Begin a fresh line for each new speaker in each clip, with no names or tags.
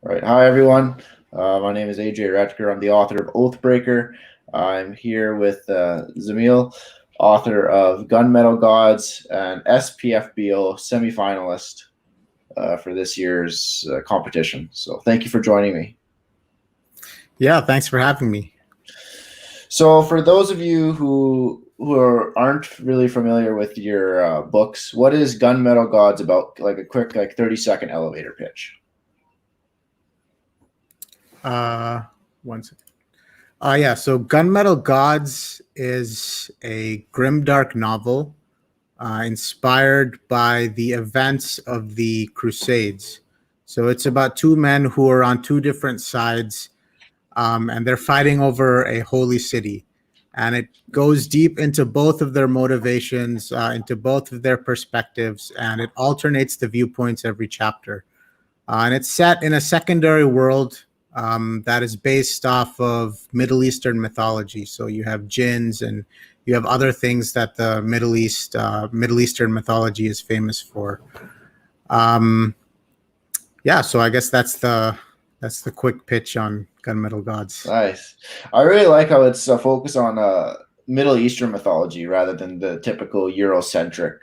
All right. Hi, everyone. My name is AJ Retker. I'm the author of Oathbreaker. I'm here with Zamil, author of Gunmetal Gods and SPFBO semifinalist for this year's competition. So thank you for joining me.
Yeah, thanks for having me.
So for those of you who aren't really familiar with your books, what is Gunmetal Gods about? Like a quick 30-second elevator pitch.
One second. Yeah, so Gunmetal Gods is a grimdark novel inspired by the events of the Crusades. So it's about two men who are on two different sides, and they're fighting over a holy city. And it goes deep into both of their motivations, into both of their perspectives, and it alternates the viewpoints every chapter. And it's set in a secondary world that is based off of Middle Eastern mythology. So you have jinns and you have other things that the Middle Eastern mythology is famous for. Yeah, so I guess that's the quick pitch on Gunmetal Gods.
Nice. I really like how it's a focus on Middle Eastern mythology rather than the typical Eurocentric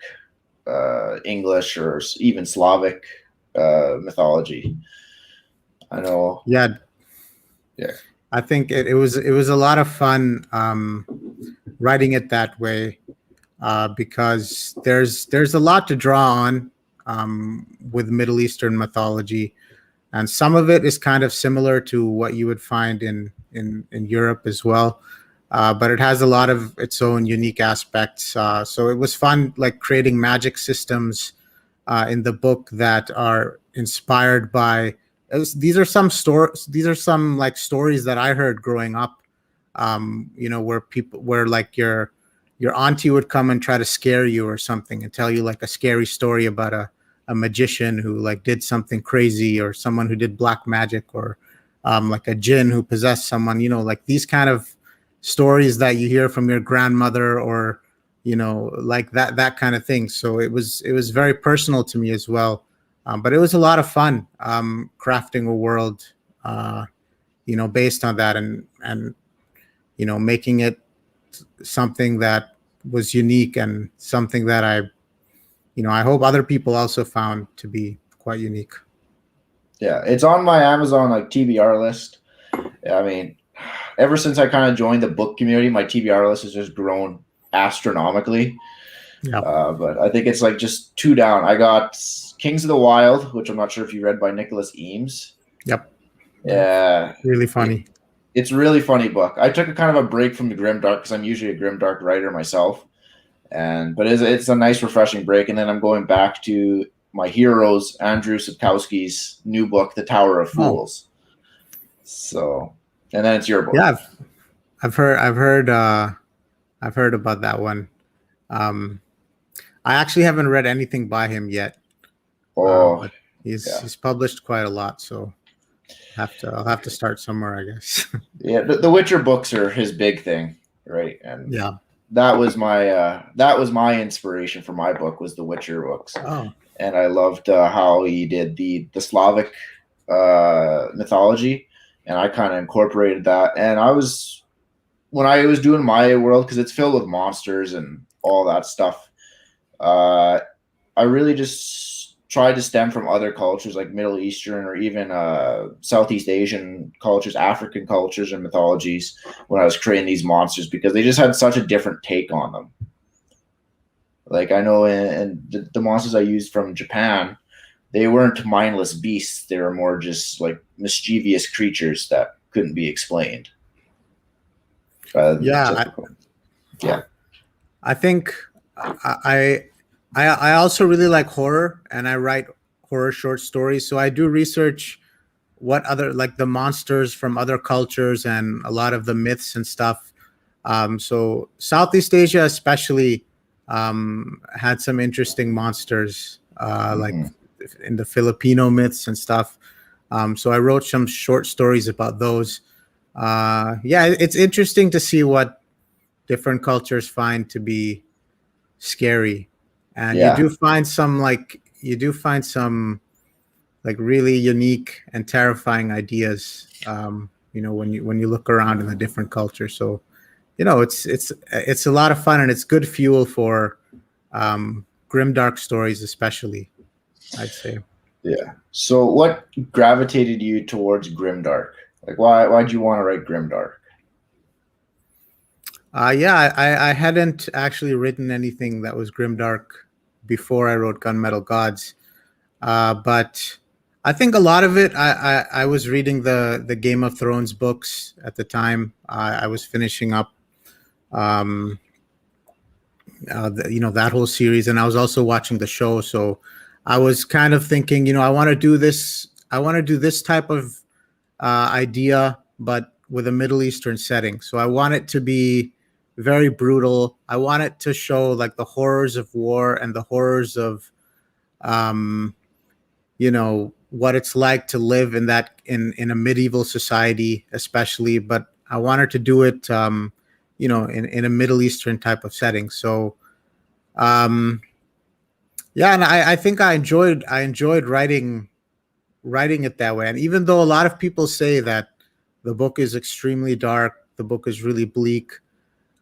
English or even Slavic mythology. I know.
Yeah,
Yeah.
I think it was a lot of fun writing it that way because there's a lot to draw on with Middle Eastern mythology, and some of it is kind of similar to what you would find in Europe as well. But it has a lot of its own unique aspects. So it was fun, like creating magic systems in the book that are inspired by. These are some stories. These are some like stories that I heard growing up. Where like your auntie would come and try to scare you or something and tell you like a scary story about a magician who like did something crazy, or someone who did black magic, or like a jinn who possessed someone. Like these kind of stories that you hear from your grandmother, or like that kind of thing. So it was very personal to me as well. But it was a lot of fun crafting a world based on that, and making it something that was unique, and something that I hope other people also found to be quite unique.
Yeah, it's on my Amazon TBR list. I mean, ever since I kind of joined the book community, my TBR list has just grown astronomically.
Yeah.
But I think it's just two down. I got Kings of the Wild, which I'm not sure if you read, by Nicholas Eames.
Yep.
Yeah.
Really funny.
It's a really funny book. I took a kind of a break from the grimdark because I'm usually a grimdark writer myself, but it's a nice refreshing break. And then I'm going back to my heroes, Andrew Sapkowski's new book, The Tower of Fools. So, and then it's your book.
Yeah, I've heard about that one. I actually haven't read anything by him yet. But he's published quite a lot, so I'll have to start somewhere, I guess.
Yeah, the Witcher books are his big thing, right? And
yeah,
that was my inspiration for my book, was the Witcher books.
Oh.
And I loved how he did the Slavic mythology, and I kind of incorporated that. And when I was doing my world, because it's filled with monsters and all that stuff, I really just tried to stem from other cultures like Middle Eastern or even Southeast Asian cultures, African cultures and mythologies when I was creating these monsters, because they just had such a different take on them. Like I know in the monsters I used from Japan, they weren't mindless beasts. They were more just like mischievous creatures that couldn't be explained.
Yeah. I think I also really like horror, and I write horror short stories. So I do research what other, like the monsters from other cultures and a lot of the myths and stuff. So Southeast Asia especially had some interesting monsters, like in the Filipino myths and stuff. So I wrote some short stories about those. Yeah, it's interesting to see what different cultures find to be scary, and you do find some like really unique and terrifying ideas. When you look around in the different cultures. So it's a lot of fun, and it's good fuel for grimdark stories, especially, I'd say.
Yeah. So what gravitated you towards grimdark? Like why'd you want to write grimdark?
Yeah, I hadn't actually written anything that was grimdark before I wrote Gunmetal Gods, but I think a lot of it. I was reading the Game of Thrones books at the time. I was finishing up, um, that whole series, and I was also watching the show. So I was kind of thinking, I want to do this. I want to do this type of idea, but with a Middle Eastern setting. So I want it to be very brutal. I want it to show like the horrors of war and the horrors of, um, what it's like to live in that in a medieval society, especially. But I wanted to do it, in a Middle Eastern type of setting. So, um, yeah, and I think I enjoyed writing it that way. And even though a lot of people say that the book is extremely dark, the book is really bleak.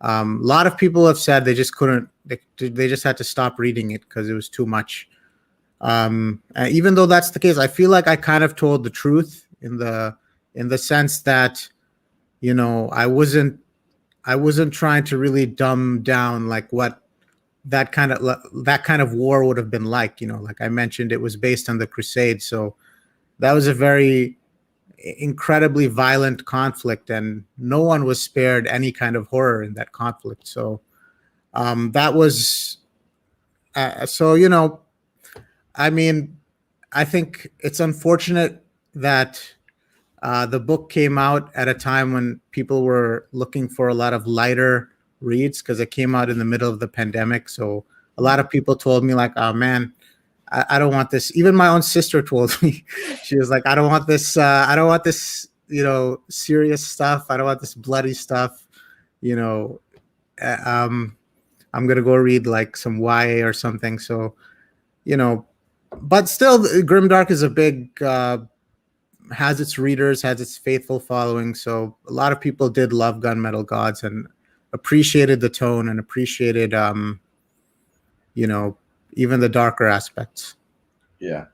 A lot of people have said they just couldn't. They just had to stop reading it because it was too much. And even though that's the case, I feel like I kind of told the truth in the sense that I wasn't trying to really dumb down like what that kind of war would have been like. Like I mentioned, it was based on the Crusades, so that was a very incredibly violent conflict, and no one was spared any kind of horror in that conflict. So that was so I mean, I think it's unfortunate that the book came out at a time when people were looking for a lot of lighter reads because it came out in the middle of the pandemic. So a lot of people told me like, "Oh man, I don't want this." Even my own sister told me, she was like, "I don't want this. I don't want this. Serious stuff. I don't want this bloody stuff. You know, uh, um, I'm gonna go read like some YA or something." So you know, but still, Grimdark is a big has its readers, has its faithful following. So a lot of people did love Gunmetal Gods and appreciated the tone and appreciated, you know, even the darker aspects.
Yeah.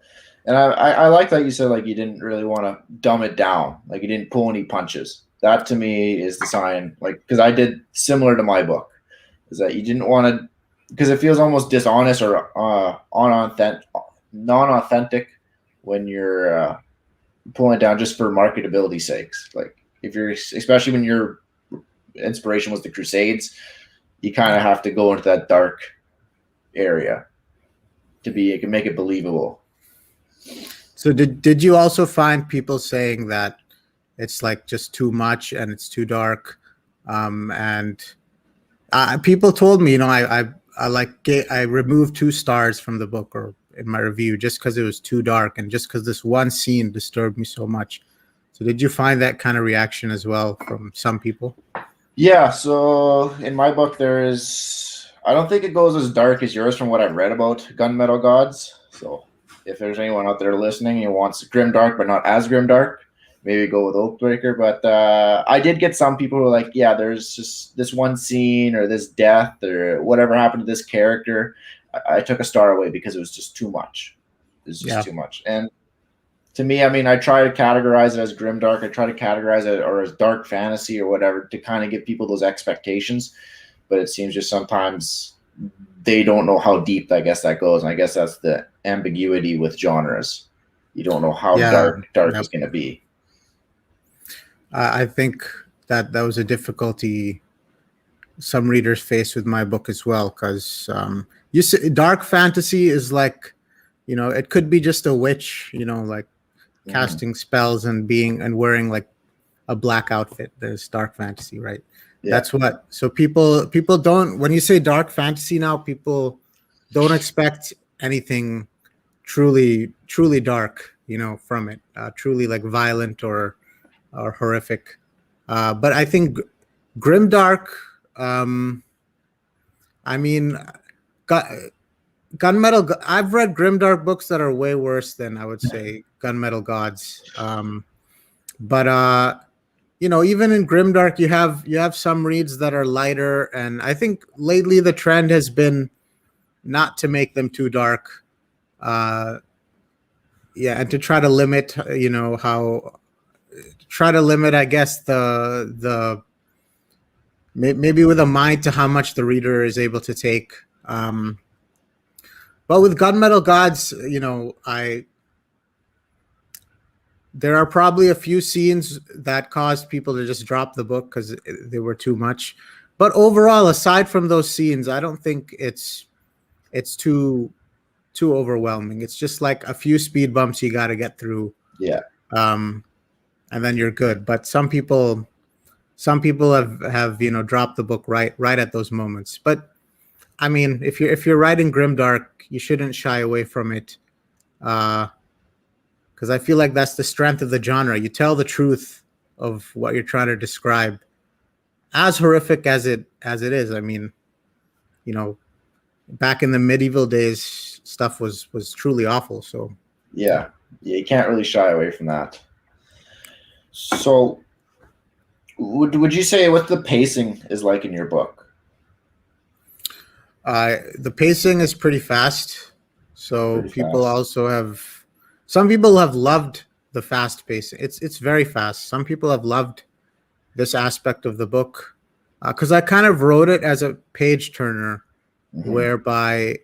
And I like that you said like you didn't really want to dumb it down, like you didn't pull any punches. That to me is the sign, like because I did similar to my book, is that you didn't want to, because it feels almost dishonest or non-authentic when you're pulling it down just for marketability sakes. Like if you're, especially when your inspiration was the Crusades, you kind of have to go into that dark area to be, it can make it believable.
So did you also find people saying that it's like just too much and it's too dark? And people told me, I removed 2 stars from the book or in my review just because it was too dark and just because this one scene disturbed me so much. So did you find that kind of reaction as well from some people?
Yeah, so in my book, there is. I don't think it goes as dark as yours from what I've read about Gunmetal Gods. So if there's anyone out there listening who wants grim dark but not as grim dark, maybe go with Oathbreaker. But I did get some people who are like, yeah, there's just this one scene or this death or whatever happened to this character. I took a star away because it was just too much. It was just
Yeah.
too much. And to me, I mean, I try to categorize it as grimdark. I try to categorize it or as dark fantasy or whatever to kind of give people those expectations. But it seems just sometimes they don't know how deep, I guess, that goes. And I guess that's the ambiguity with genres. You don't know how
Yeah.
dark
Yep.
is going to be.
I think that was a difficulty some readers face with my book as well, because you see, dark fantasy is like, it could be just a witch, like
Mm-hmm.
casting spells and being and wearing like a black outfit. There's dark fantasy, right?
Yeah.
That's what. So people don't, when you say dark fantasy now, people don't expect anything truly dark, from it, truly like violent or horrific. But I think grimdark. Um, I mean, Gu- I've read grimdark books that are way worse than, I would say, Gunmetal Gods. But even in grimdark, you have some reads that are lighter, and I think lately the trend has been not to make them too dark. Yeah, and to try to limit, I guess, the maybe with a mind to how much the reader is able to take. But with Gunmetal Gods, there are probably a few scenes that caused people to just drop the book because they were too much. But overall, aside from those scenes, I don't think it's too overwhelming. It's just like a few speed bumps you got to get through,
Yeah.
and then you're good. But some people have dropped the book right at those moments. But I mean, if you're writing grimdark, you shouldn't shy away from it, because I feel like that's the strength of the genre. You tell the truth of what you're trying to describe, as horrific as it is. I mean, back in the medieval days, stuff was truly awful. So
Yeah, you can't really shy away from that. So, would you say what the pacing is like in your book?
the pacing is pretty fast. So
Pretty fast.
some people have loved the fast pacing. It's very fast. Some people have loved this aspect of the book, because I kind of wrote it as a page turner,
Hmm.
whereby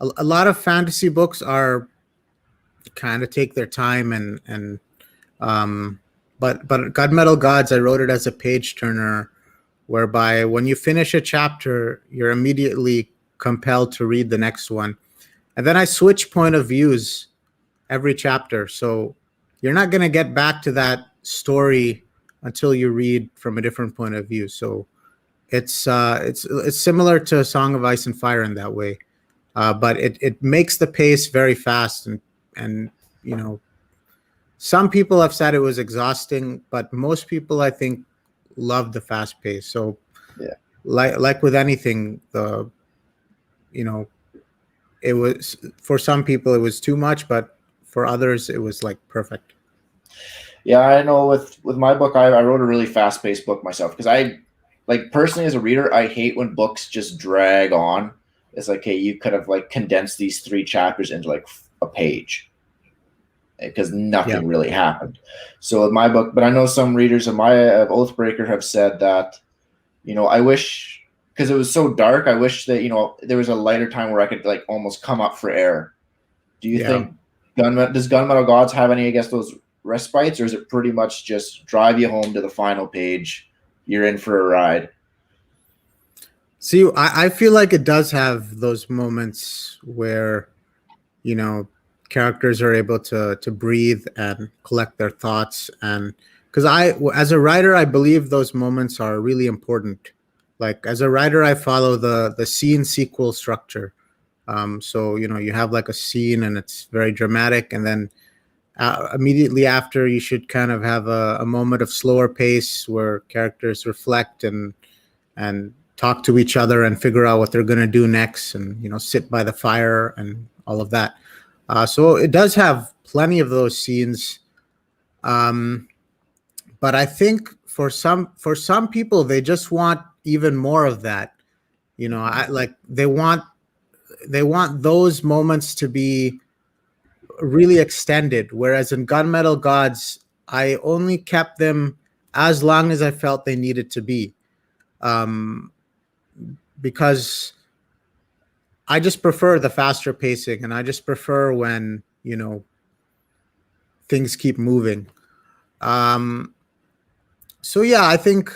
a lot of fantasy books are kind of take their time, and but Gunmetal Gods, I wrote it as a page turner, whereby when you finish a chapter, you're immediately compelled to read the next one. And then I switch point of views every chapter. So you're not going to get back to that story until you read from a different point of view. So it's similar to Song of Ice and Fire in that way. But it makes the pace very fast, and you know some people have said it was exhausting, but most people, I think, love the fast pace. So
Yeah.
like with anything, the you know it was, for some people it was too much, but for others it was like perfect.
Yeah, I know with my book, I wrote a really fast paced book myself because I like personally as a reader, I hate when books just drag on. It's like, hey, you could have like condensed these three chapters into like a page because
Yeah,
nothing really happened. So with my book, but I know some readers of my Oathbreaker have said that I wish because it was so dark. I wish that there was a lighter time where I could like almost come up for air. Do you
yeah.
think does Gunmetal Gods have any, I guess, those respites, or is it pretty much just drive you home to the final page? You're in for a ride.
See, I feel like it does have those moments where you know characters are able to breathe and collect their thoughts, and because as a writer, I believe those moments are really important. Like as a writer, I follow the scene sequel structure. So you have like a scene and it's very dramatic, and then immediately after you should kind of have a moment of slower pace where characters reflect and talk to each other and figure out what they're going to do next, and sit by the fire and all of that. So it does have plenty of those scenes, um, but I think for some people they just want even more of that.
Mm-hmm.
I like they want those moments to be really extended, whereas in Gunmetal Gods I only kept them as long as I felt they needed to be, um, because I just prefer the faster pacing, and I just prefer when things keep moving. Um, so yeah, I think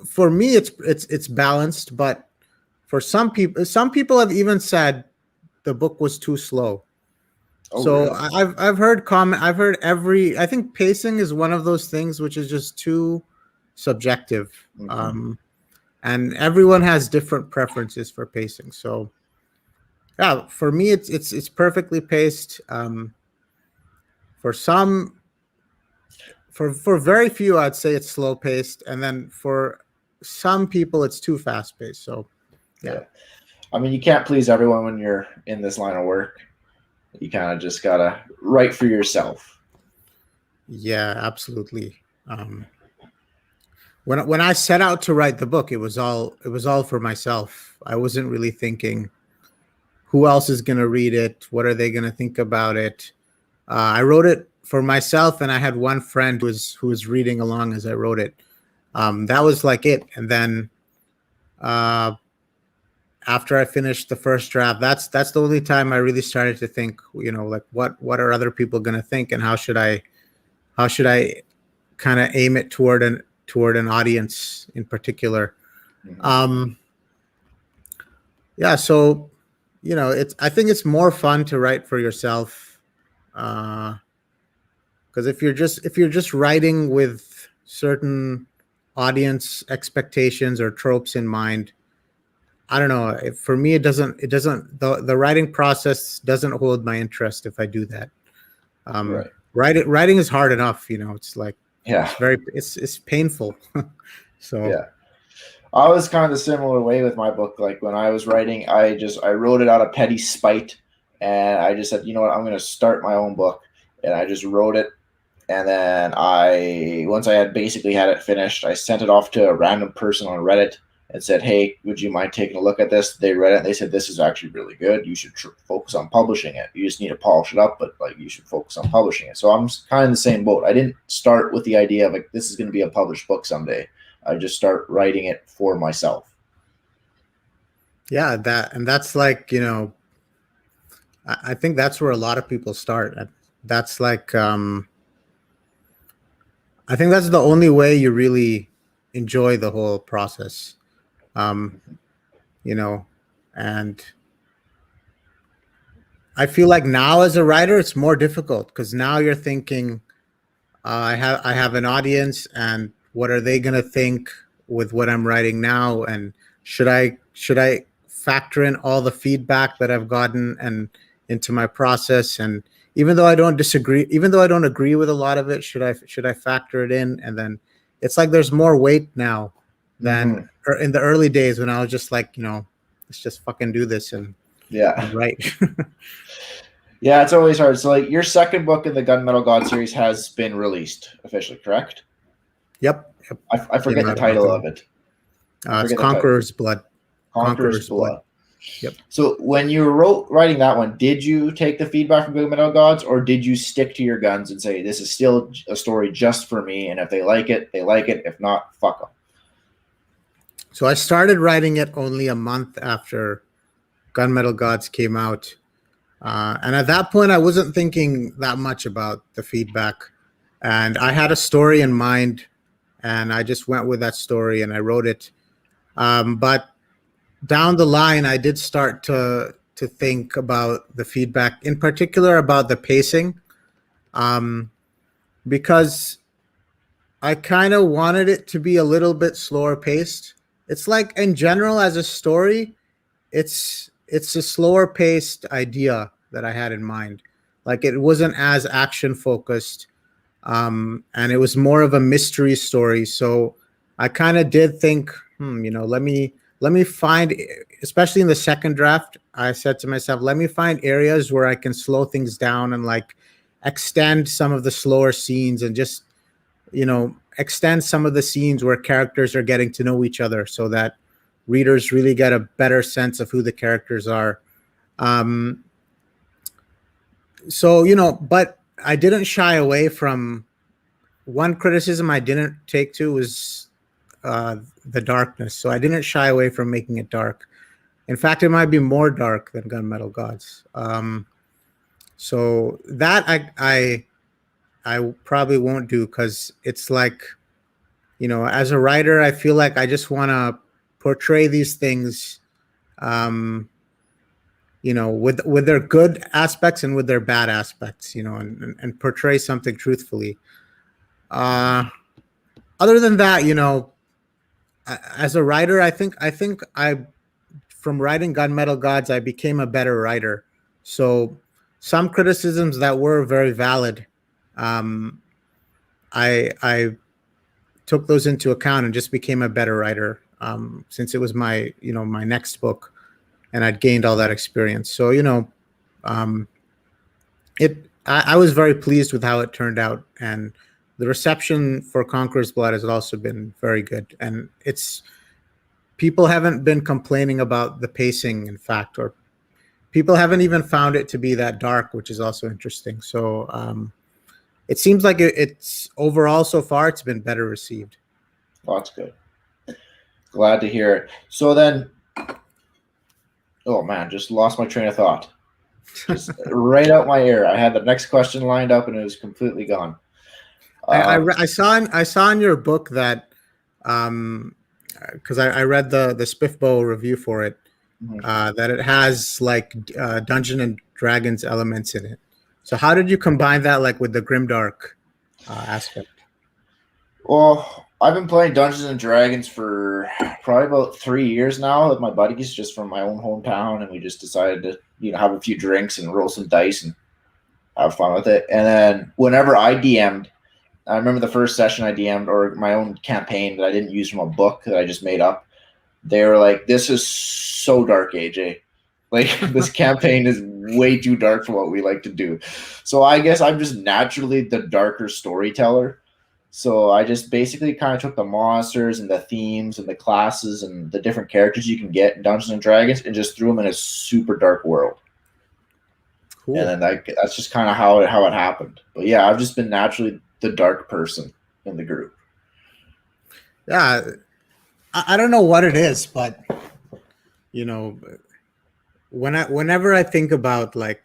for me it's balanced, but for some people have even said the book was too slow.
Oh,
So
really?
I've heard comment. I've heard every. I think pacing is one of those things which is just too subjective,
Mm-hmm.
and everyone has different preferences for pacing. So yeah, for me it's perfectly paced. For some, for very few, I'd say it's slow paced, and then for some people, it's too fast paced. So yeah,
Yeah. I mean, you can't please everyone when you're in this line of work. You kind of just gotta write for yourself.
Yeah, absolutely. When I set out to write the book, it was all for myself. I wasn't really thinking who else is going to read it, what are they going to think about it. I wrote it for myself, and I had one friend who was reading along as I wrote it. That was like it. And then uh, after I finished the first draft, that's the only time I really started to think, like what are other people going to think, and how should I kind of aim it toward an audience in particular.
Mm-hmm.
Um, yeah, so it's I think it's more fun to write for yourself, because if you're just writing with certain audience expectations or tropes in mind, I don't know. For me, the writing process doesn't hold my interest if I do that.
Right.
Writing is hard enough, it's like
Yeah.
it's painful. So
Yeah. I was kind of the similar way with my book. Like when I was writing, I wrote it out of petty spite, and I just said, you know what, I'm going to start my own book, and I just wrote it. And then once I had basically had it finished, I sent it off to a random person on Reddit and said, "Hey, would you mind taking a look at this?" They read it and they said, "This is actually really good. You should focus on publishing it. You just need to polish it up, but like you should focus on publishing it." So I'm kind of in the same boat. I didn't start with the idea of like this is going to be a published book someday. I just start writing it for myself.
yeah, that's like, I think that's where a lot of people start. That's like, I think that's the only way you really enjoy the whole process. Um, you know, and I feel like now as a writer, it's more difficult because now you're thinking, I have an audience, and what are they gonna think with what I'm writing now? And should I factor in all the feedback that I've gotten and into my process? And even though I don't agree with a lot of it, should I factor it in? And then it's like there's more weight now than
Mm-hmm.
in the early days when I was just like, let's just fucking do this
Yeah.
and write.
Yeah, it's always hard. So, like, your second book in the Gunmetal God series has been released officially, correct?
Yep.
I
Came
forget the
out a month
title
ago.
of it. I
It's
forget the title.
Conqueror's Blood.
Conqueror's
Conqueror's Blood.
Blood.
Yep.
So, when you were writing that one, did you take the feedback from Gunmetal Gods, or did you stick to your guns and say this is still a story just for me, and if they like it, they like it. If not, fuck them.
So I started writing it only a month after Gunmetal Gods came out. And at that point, I wasn't thinking that much about the feedback. And I had a story in mind, and I just went with that story and I wrote it. But down the line, I did start to think about the feedback, in particular about the pacing, um, because I kind of wanted it to be a little bit slower paced. It's like in general as a story, it's a slower paced idea that I had in mind. Like it wasn't as action focused, and it was more of a mystery story. So I kind of did think, let me find, especially in the second draft, I said to myself, let me find areas where I can slow things down and like extend some of the slower scenes and just extend some of the scenes where characters are getting to know each other so that readers really get a better sense of who the characters are. um but I didn't shy away from one criticism. I didn't take to was the darkness, so I didn't shy away from making it dark. In fact, it might be more dark than Gunmetal Gods. So that I probably won't do, because it's like, as a writer, I feel like I just want to portray these things, um, with their good aspects and with their bad aspects, and portray something truthfully. Uh, Other than that, as a writer, I from writing Gunmetal Gods, I became a better writer. So some criticisms that were very valid, um, I took those into account and just became a better writer, since it was my next book. and I'd gained all that experience. So um, I was very pleased with how it turned out, and the reception for Conqueror's Blood has also been very good. And it's people haven't been complaining about the pacing, in fact, or people haven't even found it to be that dark, which is also interesting. So it seems like it's overall so far it's been better received.
Oh, that's good. Glad to hear it. So then, oh man, just lost my train of thought. Just right out my ear. I had the next question lined up and it was completely gone.
I saw in your book that because I read the Spiffbo review for it, that it has like Dungeon and Dragons elements in it. So how did you combine that like with the grimdark aspect?
Well, I've been playing Dungeons and Dragons for probably about 3 years now with my buddies, just from my own hometown, and we just decided to, have a few drinks and roll some dice and have fun with it. And then whenever I DM'd, I remember the first session I DM'd, or my own campaign that I didn't use from a book that I just made up. They were like, "This is so dark, AJ. Like this campaign is way too dark for what we like to do." So I guess I'm just naturally the darker storyteller. So I just basically kind of took the monsters and the themes and the classes and the different characters you can get in Dungeons and Dragons and just threw them in a super dark world. Cool. And then that's just kind of how it happened. But yeah, I've just been naturally the dark person in the group.
Yeah, I don't know what it is, but whenever I think about like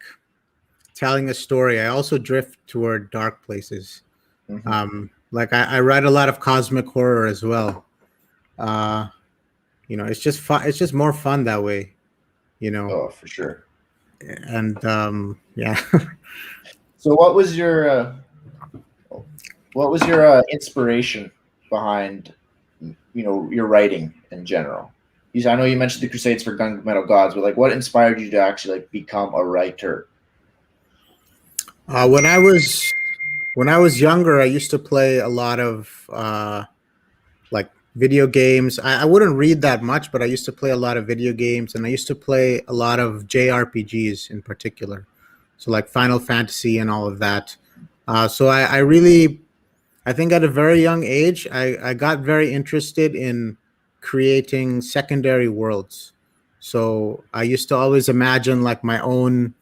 telling a story, I also drift toward dark places. Mm-hmm. Like I read a lot of cosmic horror as well. It's just fun. It's just more fun that way.
Oh, for sure.
And yeah.
So what was your inspiration behind your writing in general? I know you mentioned the Crusades for Gunmetal Gods, but like what inspired you to actually like become a writer?
When I was younger, I used to play a lot of like video games. I wouldn't read that much, but I used to play a lot of video games, and I used to play a lot of JRPGs in particular. So like Final Fantasy and all of that. So I think at a very young age, I got very interested in creating secondary worlds. So I used to always imagine like my own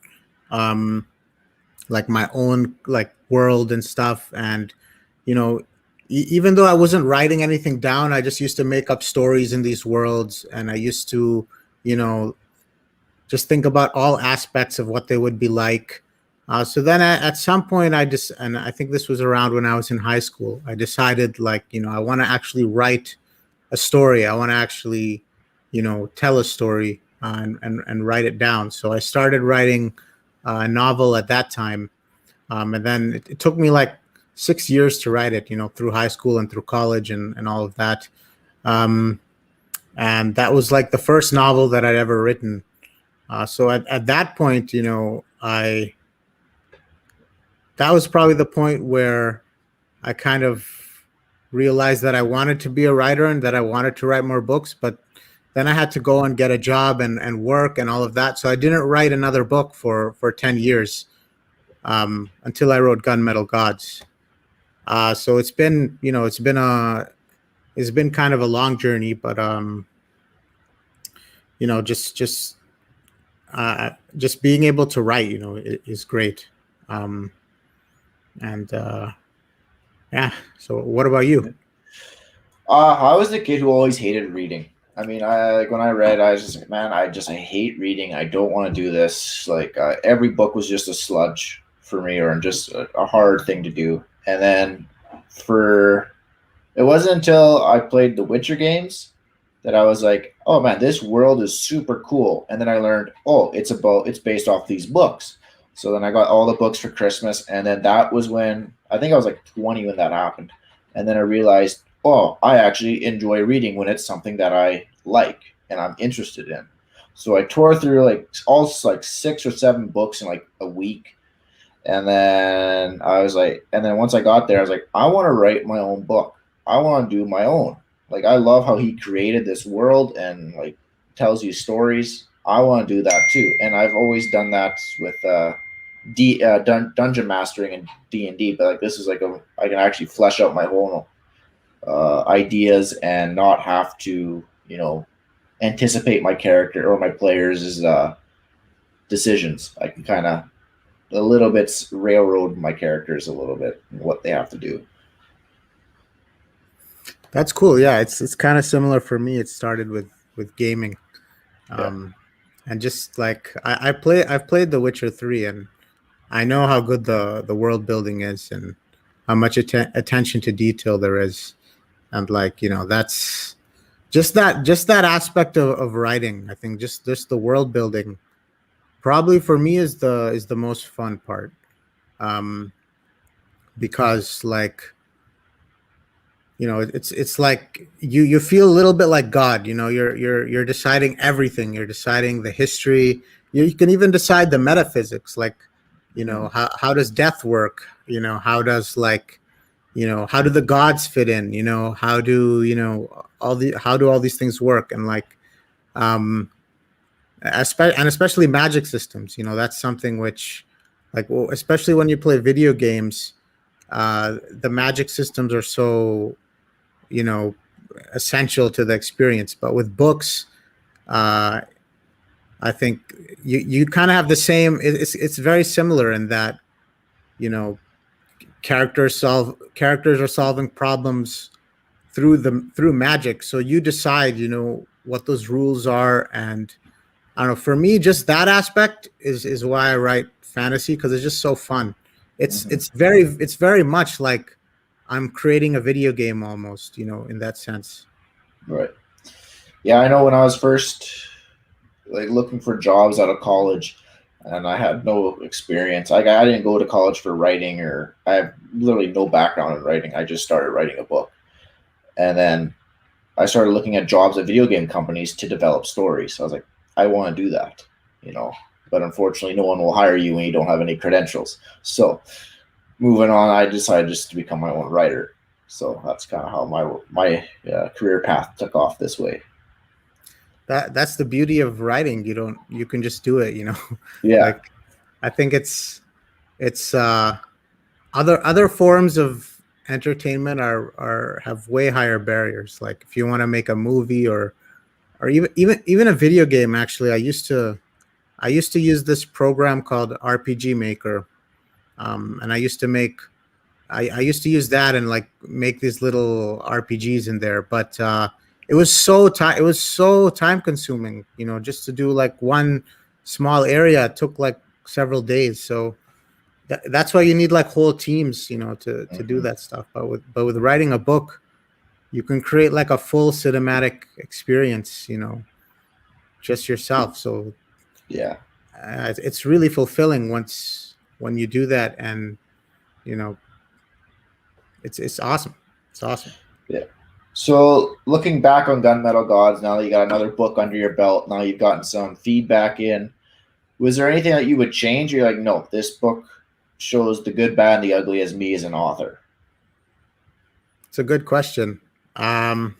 world and stuff. And, even though I wasn't writing anything down, I just used to make up stories in these worlds. And I used to, just think about all aspects of what they would be like. So then at some point and I think this was around when I was in high school, I decided like, I want to actually write a story. I want to actually, tell a story and write it down. So I started writing a novel at that time. And then it took me like 6 years to write it, through high school and through college and all of that. And that was like the first novel that I'd ever written. So at that point, that was probably the point where I kind of realized that I wanted to be a writer and that I wanted to write more books, but then I had to go and get a job and work and all of that. So I didn't write another book for 10 years until I wrote Gunmetal Gods. So it's been kind of a long journey, but just being able to write, is great. Yeah. So what about you?
I was the kid who always hated reading. I mean, when I read, I was just like, man, I hate reading. I don't want to do this. Like every book was just a sludge for me, or just a hard thing to do. And then it wasn't until I played the Witcher games that I was like, oh man, this world is super cool. And then I learned, oh, it's based off these books. So then I got all the books for Christmas, and then that was when I think I was like 20 when that happened. And then I realized, oh, I actually enjoy reading when it's something that I like and I'm interested in. So I tore through like 6 or 7 books in like a week. And then once I got there, I was like, I want to write my own book. I want to do my own. Like, I love how he created this world and like tells you stories. I want to do that too. And I've always done that with dungeon mastering and D&D, but like this is like I can actually flesh out my whole ideas and not have to, anticipate my character or my players' decisions. I can kind of a little bit railroad my characters a little bit and what they have to do.
That's cool. Yeah, it's kind of similar for me. It started with gaming,
Yeah.
and just like I've played The Witcher 3, and I know how good the world building is, and how much attention to detail there is, and like that's just that aspect of writing. I think just the world building probably for me is the most fun part, um, because like it's like you feel a little bit like God. You're deciding everything. You're deciding the history. You can even decide the metaphysics, like
Mm-hmm.
how does death work. How does like how do the gods fit in. How do how do all these things work, and like um especially magic systems. That's something which, like, well, especially when you play video games, the magic systems are so you know essential to the experience. But with books, uh, I think you kind of have the same. It's very similar in that you know characters are solving problems through magic. So you decide what those rules are, and I don't know. For me, just that aspect is why I write fantasy, because it's just so fun. It's
Mm-hmm.
it's very it's very much like I'm creating a video game almost, in that sense.
Right. Yeah, I know when I was first like looking for jobs out of college and I had no experience. Like I didn't go to college for writing or I have literally no background in writing. I just started writing a book. And then I started looking at jobs at video game companies to develop stories. So I was like, I want to do that, you know. But unfortunately, no one will hire you when you don't have any credentials. So moving on, I decided just to become my own writer. So that's kind of how my career path took off this way.
That's the beauty of writing. You can just do it,
Yeah.
like I think it's other forms of entertainment are have way higher barriers. Like if you want to make a movie, or even a video game. Actually, I used to use this program called RPG Maker, and I used to use that and like make these little RPGs in there. But it was so time consuming. Just to do like one small area, it took like several days. So that's why you need like whole teams, to do
Mm-hmm.
that stuff. But with writing a book, you can create like a full cinematic experience, just yourself. So
Yeah.
it's really fulfilling when you do that, and you know it's awesome. It's awesome.
Yeah. So looking back on Gunmetal Gods, now that you got another book under your belt, now you've gotten some feedback in. Was there anything that you would change? Or you're like, no, this book shows the good, bad, and the ugly as me as an author.
It's a good question. um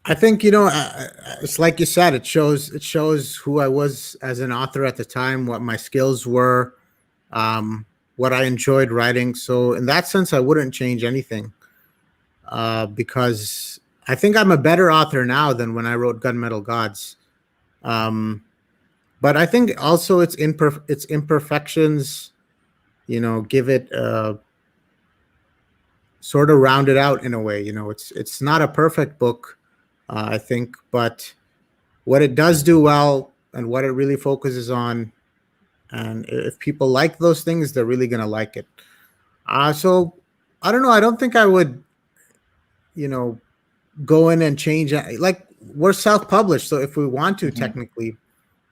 I think it's like you said, it shows who I was as an author at the time, what my skills were, what I enjoyed writing. So in that sense, I wouldn't change anything, because I think I'm a better author now than when I wrote Gunmetal Gods. Um, but I think also its imperfections, give it sort of round it out in a way. It's not a perfect book, I think, but what it does do well and what it really focuses on, and if people like those things, they're really gonna like it. So I don't know. I don't think I would, you know, go in and change. Like, we're self-published, so if we want to,
Mm-hmm.
technically,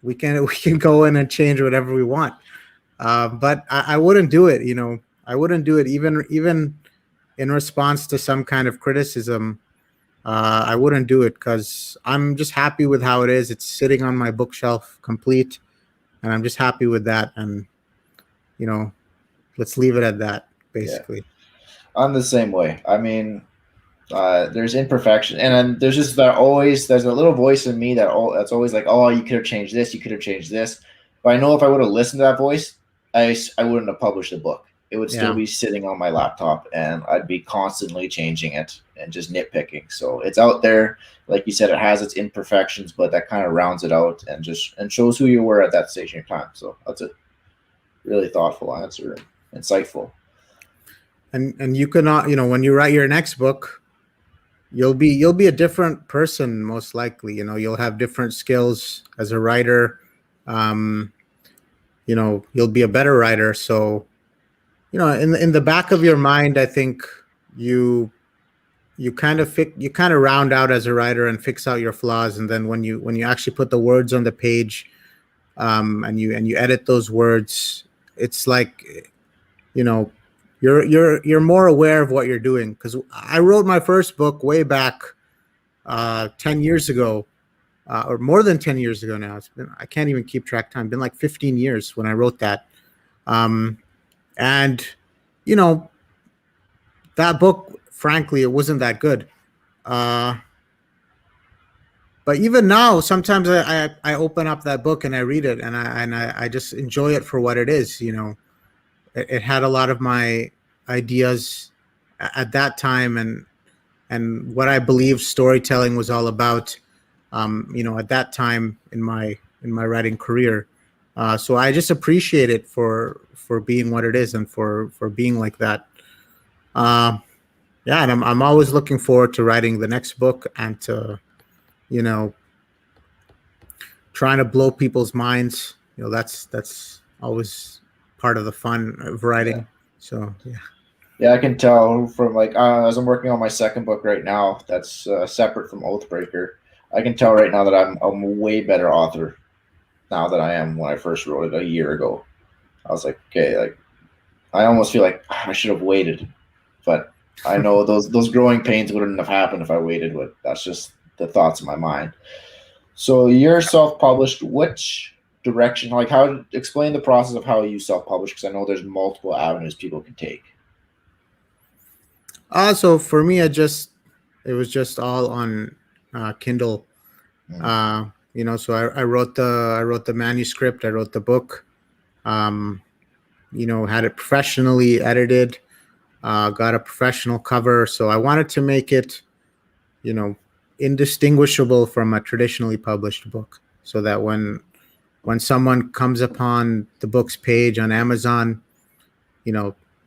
we can go in and change whatever we want. But I wouldn't do it. I wouldn't do it even in response to some kind of criticism. I wouldn't do it because I'm just happy with how it is. It's sitting on my bookshelf complete, and I'm just happy with that. And you know, let's leave it at that,
Yeah.
basically.
I'm the same way. I mean, There's imperfection, and then there's just there's a little voice in me that's always like, oh, you could have changed this, you could have changed this. But I know if I would have listened to that voice, I wouldn't have published the book. It would still
Yeah.
be sitting on my laptop, and I'd be constantly changing it and just nitpicking. So it's out there, like you said, it has its imperfections, but that kind of rounds it out and shows who you were at that stage in your time. So that's a really thoughtful answer, insightful.
And you cannot, when you write your next book, you'll be a different person, most likely. You'll have different skills as a writer. You'll be a better writer. So, in the back of your mind, I think you kind of round out as a writer and fix out your flaws, and then when you actually put the words on the page, and you edit those words, it's like, you're more aware of what you're doing. Because I wrote my first book way back 10 years ago, or more than 10 years ago now. I can't even keep track of time. It's been like 15 years when I wrote that. And that book, frankly, it wasn't that good. But even now, sometimes I open up that book and I read it, and I just enjoy it for what it is. It had a lot of my ideas at that time, and what I believe storytelling was all about. At that time in my writing career. So I just appreciate it for being what it is, and for being like that. Yeah, and I'm always looking forward to writing the next book, and to trying to blow people's minds. That's always part of the fun of writing.
Yeah.
So yeah.
Yeah, I can tell from as I'm working on my second book right now, that's separate from Oathbreaker. I can tell right now that I'm a way better author now than I am when I first wrote it a year ago. I was like, okay, like I almost feel like I should have waited, but I know those growing pains wouldn't have happened if I waited. But that's just the thoughts in my mind. So you're self-published. Which direction? Like, how explain the process of how you self-publish? Because I know there's multiple avenues people can take.
So for me, it was just all on Kindle. So I wrote the manuscript, I wrote the book, had it professionally edited, got a professional cover. So I wanted to make it, indistinguishable from a traditionally published book, so that when someone comes upon the book's page on Amazon,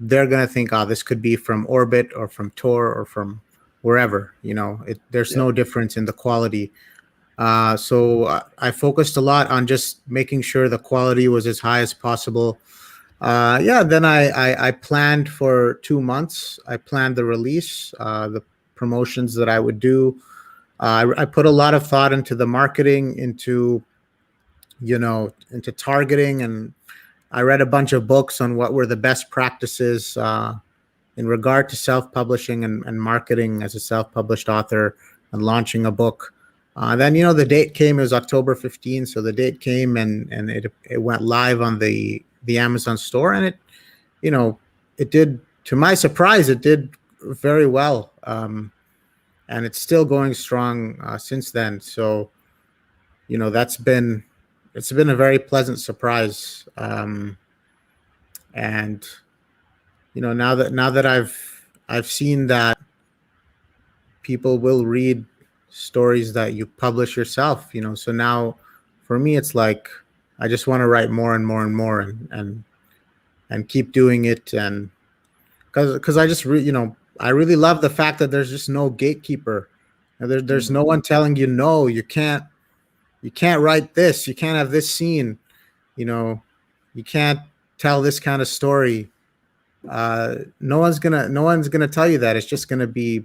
they're going to think, oh, this could be from Orbit or from Tor or from wherever. There's no difference in the quality. So I focused a lot on just making sure the quality was as high as possible. Then I planned for 2 months. I planned the release, the promotions that I would do. I put a lot of thought into the marketing, into targeting, and I read a bunch of books on what were the best practices in regard to self-publishing and marketing as a self-published author and launching a book. Then the date came. It was October 15th, so the date came, and it went live on the Amazon store, and it did, to my surprise, it did very well, and it's still going strong since then. So it's been a very pleasant surprise, and now that I've seen that people will read stories that you publish yourself, so now for me it's like I just want to write more and more and more, and keep doing it, and because I just I really love the fact that there's just no gatekeeper. There's no one telling you, no, you can't write this, you can't have this scene, you can't tell this kind of story. No one's gonna tell you that. It's just gonna be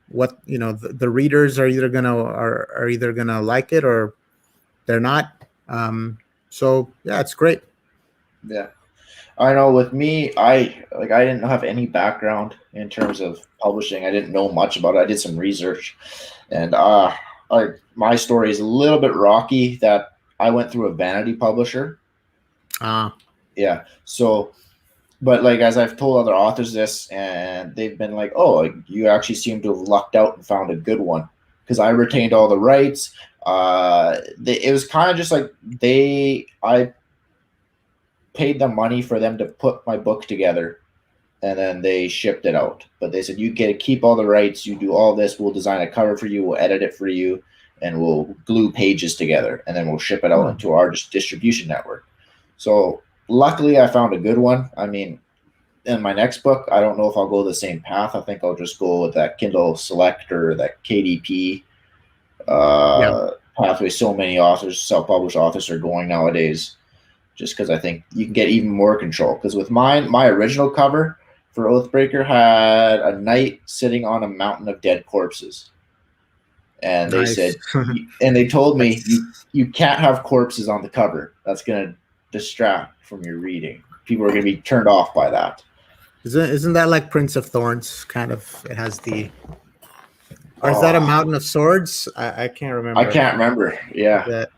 what the readers are either gonna like it, or they're not. So yeah, it's great.
Yeah, I know. With me, I didn't have any background in terms of publishing. I didn't know much about it. I did some research, and my story is a little bit rocky. That I went through a vanity publisher. Yeah, so but like as I've told other authors this, and they've been like, "Oh, like, you actually seem to have lucked out and found a good one," because I retained all the rights. It was kind of just like I paid them money for them to put my book together, and then they shipped it out. But they said, "You get to keep all the rights. You do all this. We'll design a cover for you. We'll edit it for you, and we'll glue pages together, and then we'll ship it out
Oh,
into our distribution network." So luckily, I found a good one. I mean, in my next book, I don't know if I'll go the same path. I think I'll just go with that Kindle Select or that KDP
yeah.
pathway. So many authors, self-published authors, are going nowadays, just because I think you can get even more control. Because with mine, my original cover for Oathbreaker had a knight sitting on a mountain of dead corpses, and they
Nice.
said, and they told me
That's
you can't have corpses on the cover. That's gonna distract from your reading. People are gonna be turned off by that.
isn't that like Prince of Thorns? Kind of. It has the. Or is that a
Oh,
Mountain of Swords? I can't
I
remember.
can't remember. Yeah.
That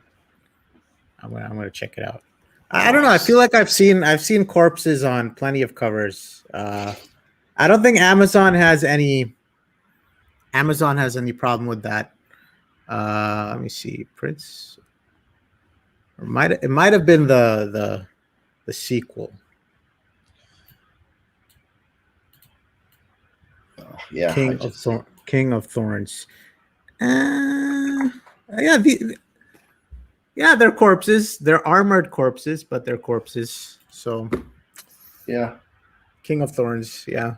I'm gonna check it out. I don't know. I feel like I've seen corpses on plenty of covers. I don't think Amazon has any problem with that. Let me see. Prince. Or it might have been the sequel.
Yeah. I just.
King of Thorns. Uh, yeah, yeah, they're corpses. They're armored corpses, but they're corpses. So
Yeah.
King of Thorns, yeah.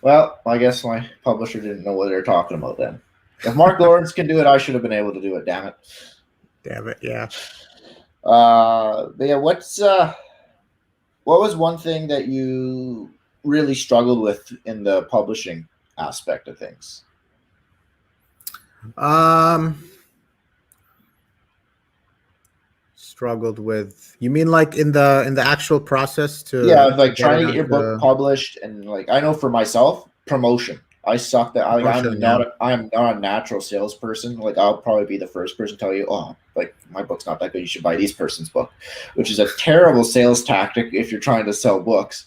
Well, I guess my publisher didn't know what they were talking about then. If Mark Lawrence can do it, I should have been able to do it. Damn it.
Damn it, yeah.
But yeah, what was one thing that you really struggled with in the publishing aspect of things?
Um, Struggled with. You mean like in the actual process
Yeah,
to
like
get
trying
it
to get your book
onto
published, and like I know for myself, promotion. I suck that.
promotion? Yeah.
I'm not a natural salesperson. Like I'll probably be the first person to tell you, oh, like my book's not that good. You should buy this person's book, which is a terrible sales tactic if you're trying to sell books.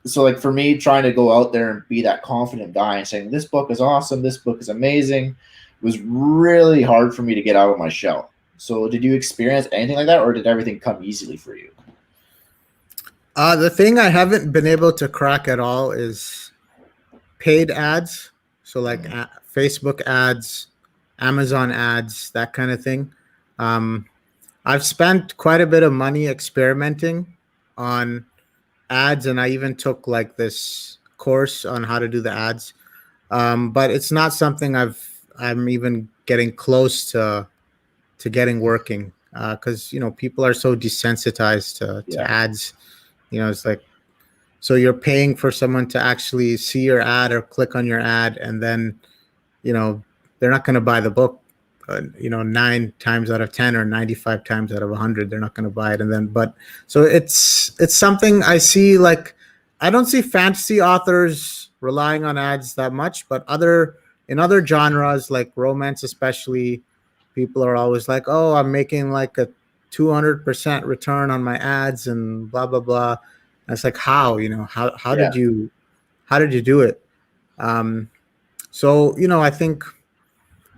So like for me, trying to go out there and be that confident guy and saying this book is awesome, this book is amazing, was really hard for me to get out of my shell. So did you experience anything like that, or did everything come easily for you?
The thing I haven't been able to crack at all is paid ads. So like
Mm,
Facebook ads, Amazon ads, that kind of thing. Um, I've spent quite a bit of money experimenting on ads, and I even took like this course on how to do the ads. But it's not something I'm even getting close to getting working, because people are so desensitized to
yeah,
ads. It's like, so you're paying for someone to actually see your ad or click on your ad, and then you know they're not going to buy the book. 9 times out of 10 or 95 times out of 100, they're not going to buy it. And then, but so it's something I see. Like, I don't see fantasy authors relying on ads that much, but in other genres like romance, especially, people are always like, "Oh, I'm making like a 200% return on my ads and blah blah blah." And it's like, how how
yeah.
did you do it? So I think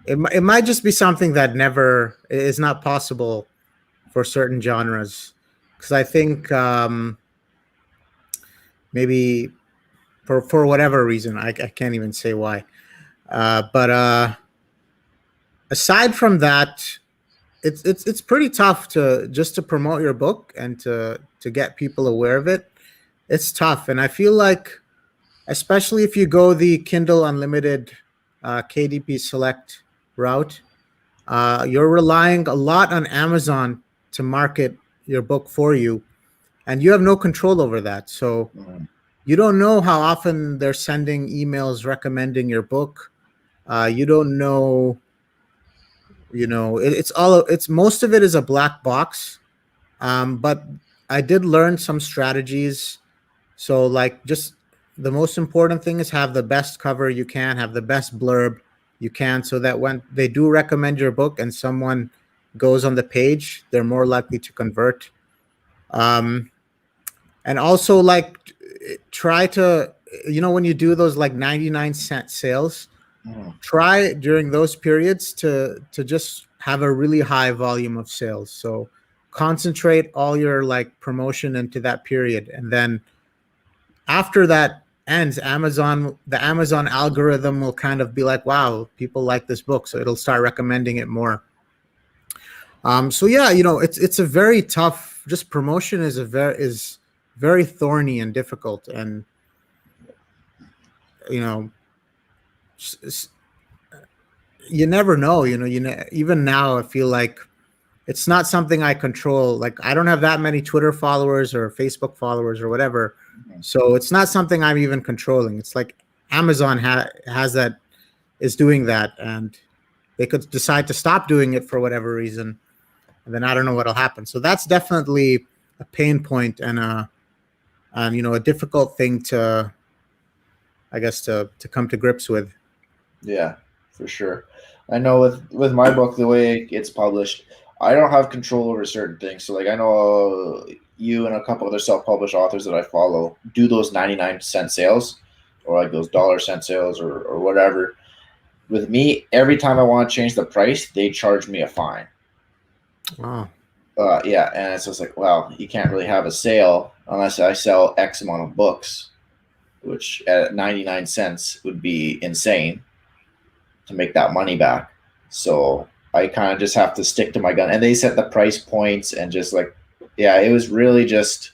it might just be something that never is not possible for certain genres, because I think maybe for whatever reason, I can't even say why. But aside from that, it's pretty tough to promote your book and to get people aware of it. It's tough, and I feel like, especially if you go the Kindle Unlimited KDP Select route, you're relying a lot on Amazon to market your book for you, and you have no control over that. So
Mm,
you don't know how often they're sending emails recommending your book. You don't know. It's most of it is a black box. But I did learn some strategies. So, like, just the most important thing is have the best cover you can, have the best blurb you can, so that when they do recommend your book and someone goes on the page, they're more likely to convert. Um, and also like try to, when you do those like 99-cent sales,
Mhm.
try during those periods to just have a really high volume of sales. So concentrate all your like promotion into that period, and then after that ends, the Amazon algorithm will kind of be like, wow, people like this book, so it'll start recommending it more. So yeah, it's a very tough. Just promotion is very thorny and difficult, and you know, s- s- you never know. Even now, I feel like it's not something I control. Like I don't have that many Twitter followers or Facebook followers or whatever,
Mhm.
so it's not something I'm even controlling. It's like Amazon has that, is doing that, and they could decide to stop doing it for whatever reason, and then I don't know what'll happen. So that's definitely a pain point, and a difficult thing to, I guess, to come to grips with.
Yeah, for sure. I know with my book, the way it's published, I don't have control over certain things. So like I know you and a couple other self-published authors that I follow do those 99-cent sales or like those dollar-cent sales or whatever. With me, every time I want to change the price, they charge me a fine.
Wow.
Yeah, and it's just like, well, you can't really have a sale unless I sell X amount of books, which at 99 cents would be insane to make that money back. So I kind of just have to stick to my gun. And they set the price points and just like, yeah, it was really just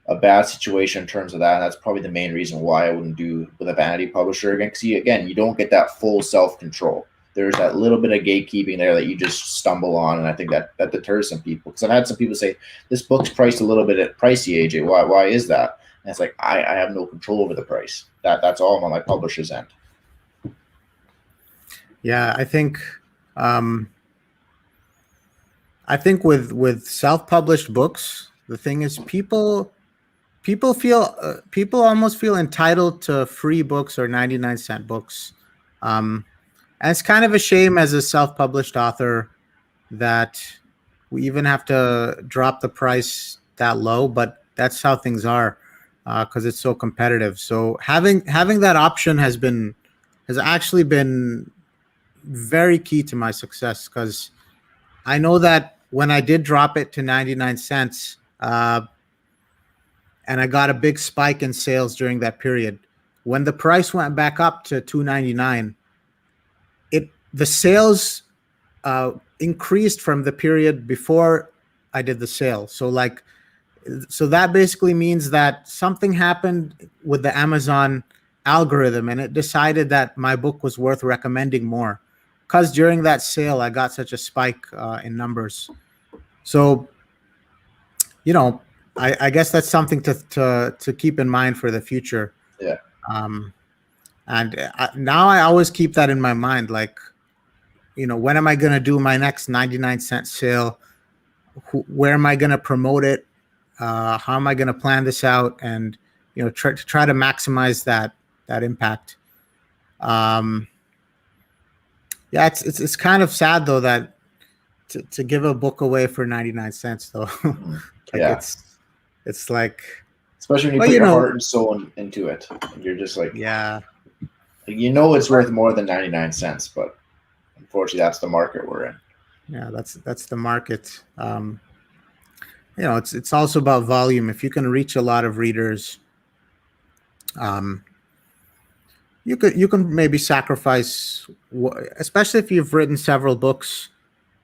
a bad situation in terms of that. And that's probably the main reason why I wouldn't do with a vanity publisher again. Because you don't get that full self control. There's that little bit of gatekeeping there that you just stumble on, and I think that deters some people. Because I've had some people say this book's priced a little bit at pricey, AJ. Why is that? And it's like I have no control over the price. That's all on my publisher's end.
Yeah, um, I think with self-published books, the thing is people almost feel entitled to free books or 99-cent books. And it's kind of a shame as a self-published author that we even have to drop the price that low, but that's how things are, because it's so competitive. So having that option has actually been very key to my success, because I know that when I did drop it to 99 cents, and I got a big spike in sales during that period, when the price went back up to 2.99, the sales increased from the period before I did the sale. So that basically means that something happened with the Amazon algorithm, and it decided that my book was worth recommending more, because during that sale I got such a spike in numbers. So you know, I guess that's something to keep in mind for the future.
Yeah.
Um, and now I always keep that in my mind. Like, when am I going to do my next 99-cent sale? Where am I going to promote it? How am I going to plan this out? And, try to maximize that impact. Um, yeah, it's kind of sad though that to give a book away for 99 cents though.
Mhm.
Like
Yeah.
it's like,
Especially when you
well,
put your heart and soul into it. And you're just like,
yeah.
it's worth more than 99 cents, but unfortunately, that's the market we're in.
Yeah, that's the market. It's also about volume. If you can reach a lot of readers, um, you can maybe sacrifice, especially if you've written several books.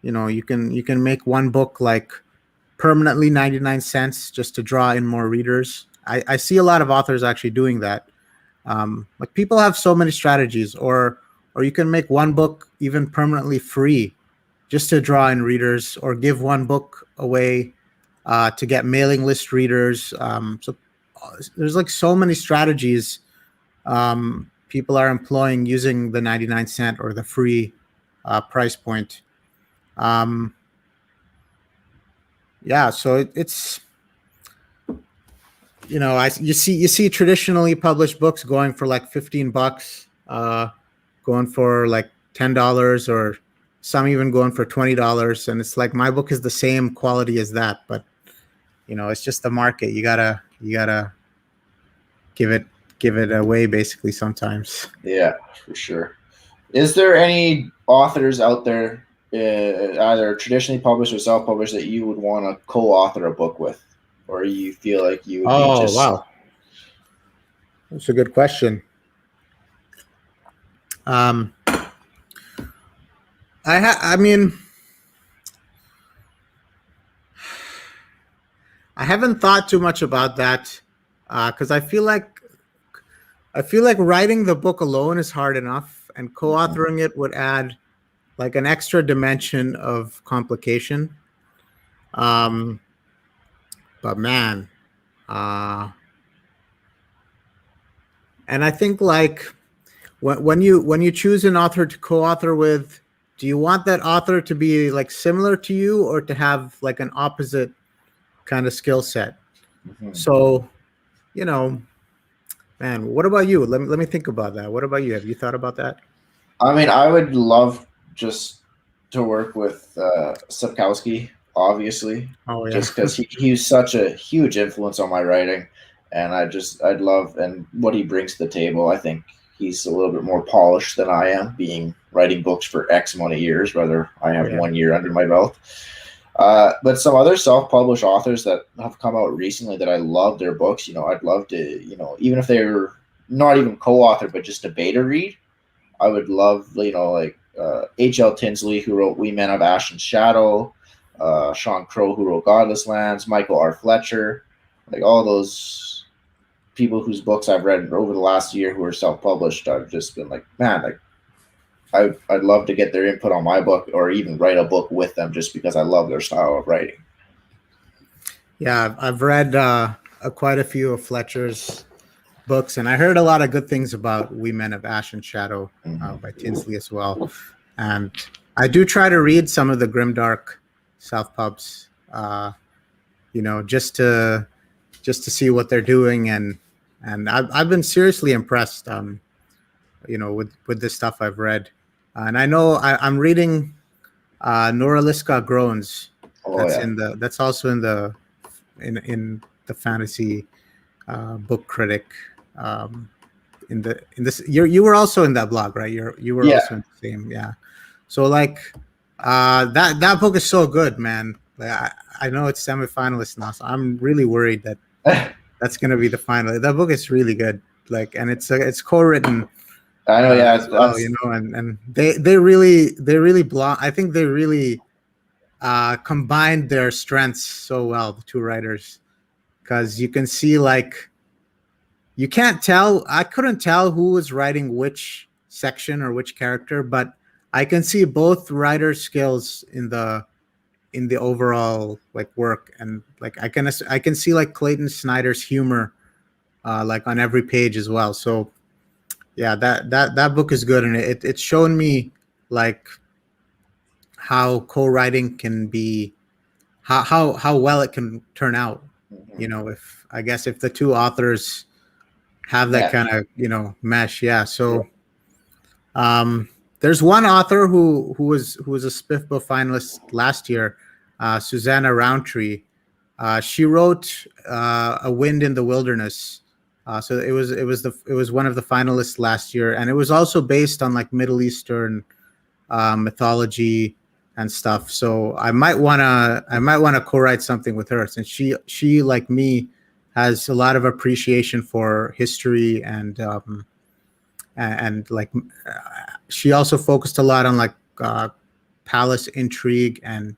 You can make one book like permanently 99 cents just to draw in more readers. I see a lot of authors actually doing that. Like people have so many strategies, or you can make one book even permanently free just to draw in readers, or give one book away to get mailing list readers. So there's like so many strategies people are employing using the 99-cent or the free price point. Um, yeah, so it's you see traditionally published books going for like $15, going for like $10, or some even going for $20, and it's like my book is the same quality as that, but it's just the market. You gotta give it away basically sometimes.
Yeah, for sure. Is there any authors out there, either traditionally published or self-published, that you would want to co-author a book with, or you feel like you would be
Oh
just?
wow, that's a good question. Um, I mean, I haven't thought too much about that because I feel like writing the book alone is hard enough, and co-authoring it would add like an extra dimension of complication. Um, but man, uh, and I think like when you choose an author to co-author with, do you want that author to be like similar to you or to have like an opposite kind of skill set?
Mhm.
So, you know, man, what about you? Let me think about that. What about you? Have you thought about that?
I mean, I would love just to work with Sapkowski, obviously,
Oh yeah.
just because he's such a huge influence on my writing, and I'd love and what he brings to the table. I think he's a little bit more polished than I am, being writing books for X amount of years, whether I have
Yeah.
1 year under my belt. But some other self-published authors that have come out recently that I love their books, I'd love to, even if they're not even co-author, but just a beta read. I would love, like H.L. Tinsley, who wrote We Men of Ash and Shadow, Sean Crow, who wrote Godless Lands, Michael R. Fletcher, like all those people whose books I've read over the last year who are self-published. I've just been like, man, like I'd love to get their input on my book or even write a book with them just because I love their style of writing.
Yeah, I've read quite a few of Fletcher's books, and I heard a lot of good things about We Men of Ash and Shadow by
Mm-hmm.
Tinsley as well. And I do try to read some of the grimdark South pubs, just to see what they're doing, and I've been seriously impressed, with the stuff I've read. And I know I'm reading Noraliska Groans.
Oh yeah,
That's also in the fantasy book critic. Um, in this, you were also in that blog, right? You were
yeah.
also in the same, yeah. So like, that book is so good, man. Like, I know it's semifinalist now, so I'm really worried that that's gonna be the final. That book is really good. Like, and it's co-written
I know. Yeah,
as well, and they really I think they really combined their strengths so well, the two writers, because you can see like you can't tell. I couldn't tell who was writing which section or which character, but I can see both writers' skills in the overall like work, and like I can see like Clayton Snyder's humor like on every page as well. So yeah, that book is good, and it's shown me like how co-writing can be, how well it can turn out.
mm-hmm.
If I guess if the two authors have that kind
Match.
of mesh, yeah.
Yeah.
So there's one author who was a Spiffbo finalist last year, Susanna Roundtree. She wrote A Wind in the Wilderness. So it was one of the finalists last year, and it was also based on like Middle Eastern mythology and stuff. So I might wanna co-write something with her, since she like me has a lot of appreciation for history, and like she also focused a lot on like palace intrigue and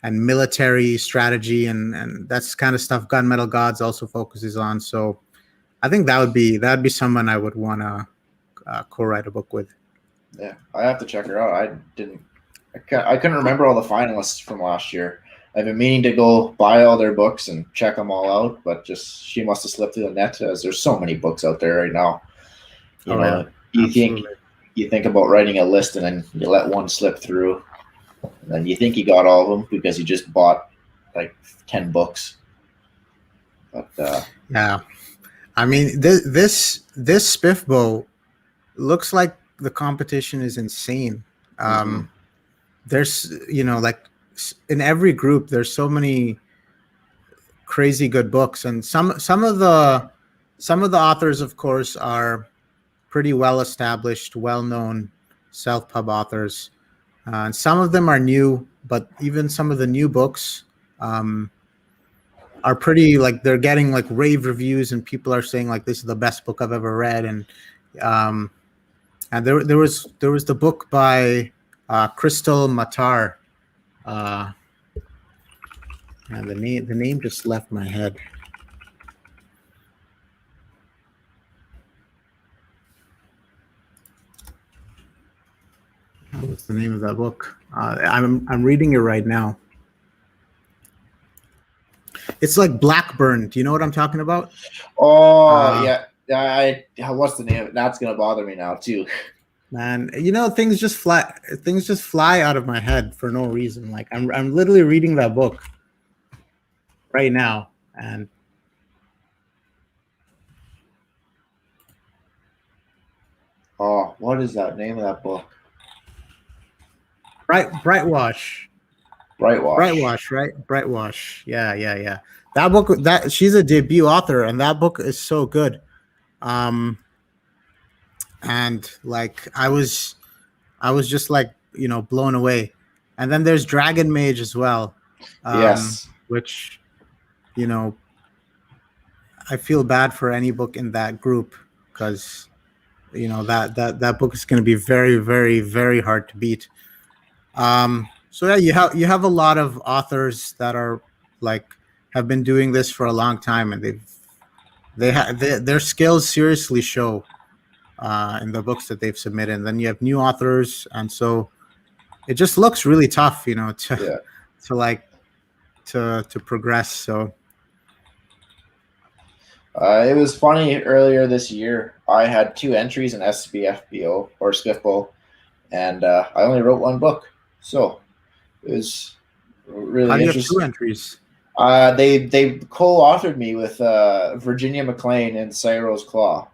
military strategy, and that's kind of stuff Gunmetal Gods also focuses on. So I think that'd be someone I would want to co-write a book with.
Yeah, I have to check her out. I couldn't remember all the finalists from last year. I've been meaning to go buy all their books and check them all out, but just she must have slipped through the net as there's so many books out there right now. You
Oh yeah,
know, you think
absolutely.
you think about writing a list and then you let one slip through, and then you think you got all of them because you just bought like 10 books. But
Yeah, I mean this Spiffbo looks like the competition is insane.
mhm.
There's like in every group there's so many crazy good books, and some of the authors, of course, are pretty well established, well known self pub authors. And some of them are new, but even some of the new books um, are pretty like they're getting like rave reviews, and people are saying like this is the best book I've ever read. Um, and there was the book by Crystal Matar, uh, and the name just left my head. What's the name of that book? I'm reading it right now. It's like Blackburn. Do you know what I'm talking about?
Oh yeah. What's the name of it? That's gonna bother me now too.
Man, things just fly out of my head for no reason. Like I'm literally reading that book right now, and
Oh, what is that name of that book?
Brightwash.
Brightwash.
Right? Brightwash. Yeah. That book, that she's a debut author, and that book is so good. And like I was just like blown away. And then there's Dragon Mage as well,
Yes.
which you know I feel bad for any book in that group, because that book is going to be very, very, very hard to beat. So yeah, you have a lot of authors that are like have been doing this for a long time, and their skills seriously show in the books that they've submitted. And then you have new authors, and so it just looks really tough, to
Yeah.
to like to progress. So
It was funny earlier this year. I had 2 entries in SBFBO or SPIFBO, and I only wrote 1 book. So it was
how
really
do you have 2
interesting.
entries?
They co-authored me with Virginia McLean and Cyro's Claw.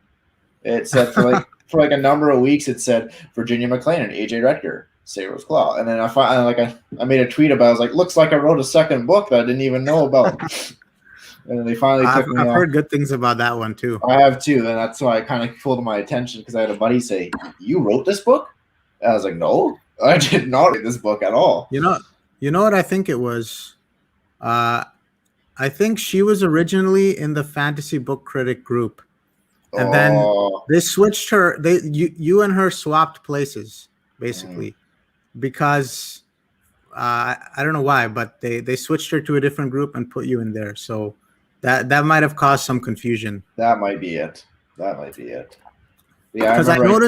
It said for like a number of weeks, it said Virginia McLean and AJ Redger, Cyro's Claw, and then I made a tweet about it. I was like, looks like I wrote a second book that I didn't even know about. And then they finally took me
I've
off.
heard good things about that one too.
I have too, and that's why I kind of pulled my attention, because I had a buddy say, "You wrote this book?" And I was like, "No, I did not write this book at all."
You know what I think it was? I think she was originally in the fantasy book critic group, and then
Oh,
they switched her. You and her swapped places basically, because I don't know why, but they switched her to a different group and put you in there. So that might have caused some confusion.
that might be it. That might be it. Yeah, I
Because I
remember.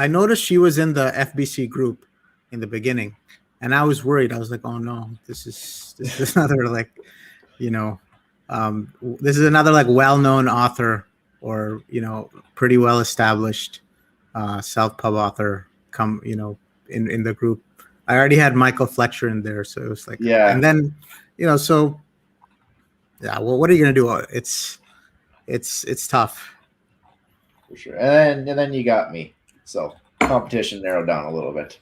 noticed she was in the FBC group in the beginning, and I was worried. I was like, oh no, this is another like, this is another like well-known author, or pretty well established self-pub author in the group. I already had Michael Fletcher in there, so it was like,
Yeah.
and then so yeah, well, what are you gonna do? It's tough.
For sure. And then you got me. So competition narrowed down a little bit.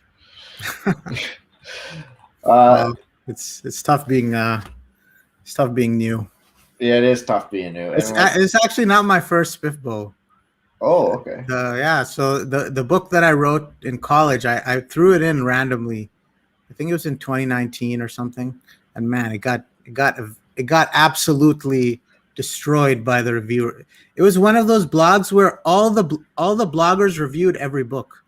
It's tough being new.
Yeah, it is tough being new.
It's actually not my first Spiff Bowl.
Oh, okay.
So the book that I wrote in college, I threw it in randomly. I think it was in 2019 or something, and man, it got absolutely destroyed by the reviewer. It was one of those blogs where all the bloggers reviewed every book.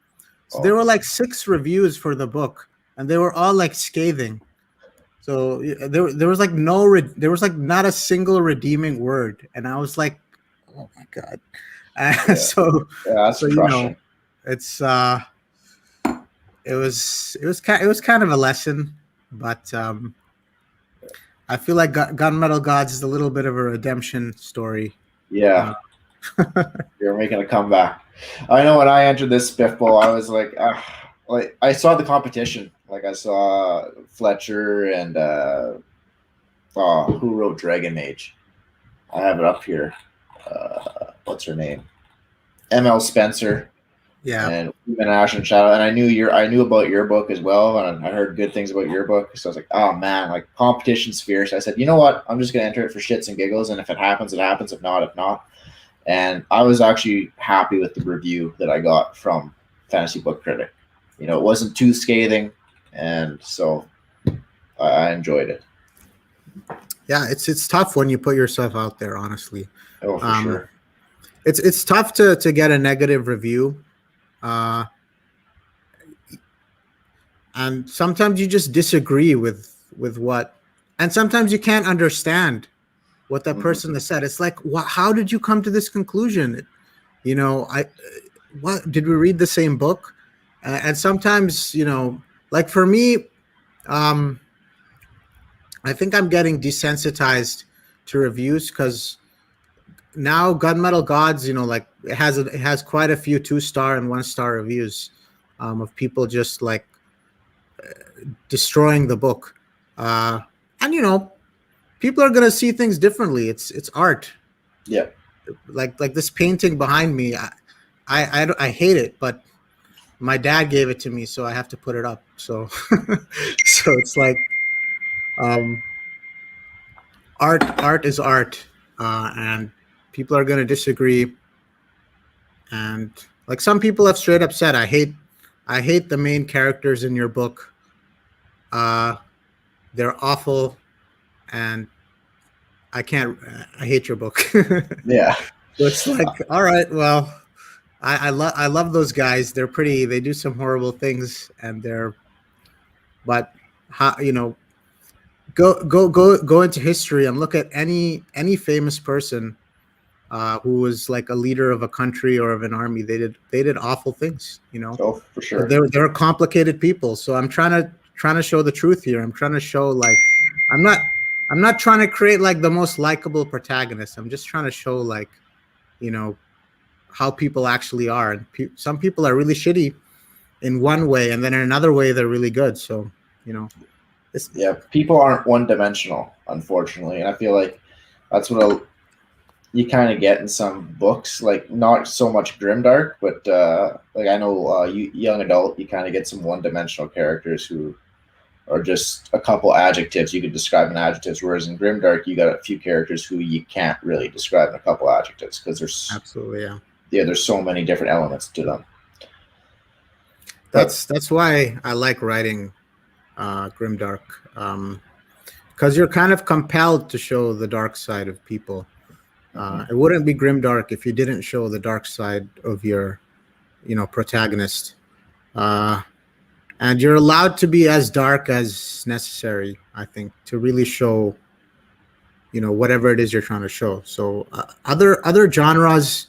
So there were like 6 reviews for the book, and they were all like scathing. So there was like there was like not a single redeeming word, and I was like, oh my god.
Yeah.
So
that's crushing.
It's it was kind of a lesson, but I feel like Gunmetal Gods is a little bit of a redemption story.
Yeah. You're making a comeback. I know when I entered this Spiff Bowl, I was like I saw the competition. Like I saw Fletcher and who wrote Dragon Age? I have it up here. What's her name? ML Spencer.
Yeah.
and we've been Ash and Shadow, and I knew about your book as well, and I heard good things about your book. So I was like, oh man, like competition's fierce. I said, you know what? I'm just gonna enter it for shits and giggles, and if it happens, it happens. If not, if not. And I was actually happy with the review that I got from Fantasy Book Critic. You know, it wasn't too scathing, and so I enjoyed it.
Yeah, it's tough when you put yourself out there, honestly.
Oh, for
Um,
sure.
it's tough to get a negative review. Uh, and sometimes you just disagree with what, and sometimes you can't understand what that
Mm-hmm.
person has said. It's like, how did you come to this conclusion? You know, what did we read the same book? And sometimes, like for me, um, I think I'm getting desensitized to reviews because now Gunmetal Gods, like it has quite a few 2-star and 1-star reviews, of people just like destroying the book. Uh, and people are gonna see things differently. It's art.
Yeah.
Like this painting behind me, I hate it, but my dad gave it to me, so I have to put it up. So so it's like, um, art is art, and people are gonna disagree. And like some people have straight up said, I hate the main characters in your book. Uh, they're awful, and I can't. I hate your book.
Yeah.
So it's like, all right, well, I love those guys. They're pretty. They do some horrible things, and but how go into history and look at any famous person, who was like a leader of a country or of an army. They did awful things.
Oh, for
But
sure.
they're complicated people. So I'm trying to show the truth here. I'm trying to show, like, I'm not I'm not trying to create like the most likable protagonist. I'm just trying to show, like, you know how people actually are. And some people are really shitty in one way, and then in another way they're really good. So, it's
Yeah, people aren't one dimensional, unfortunately, and I feel like that's what you kind of get in some books, like not so much grimdark, but like I know young adult, you kind of get some one-dimensional characters who are just a couple adjectives you could describe in adjectives, whereas in grimdark you got a few characters who you can't really describe in a couple adjectives because
absolutely, yeah.
there's so many different elements to them. But
That's why I like writing grimdark, because you're kind of compelled to show the dark side of people. It wouldn't be grimdark if you didn't show the dark side of your protagonist. uh, and you're allowed to be as dark as necessary, I think, to really show whatever it is you're trying to show. So other genres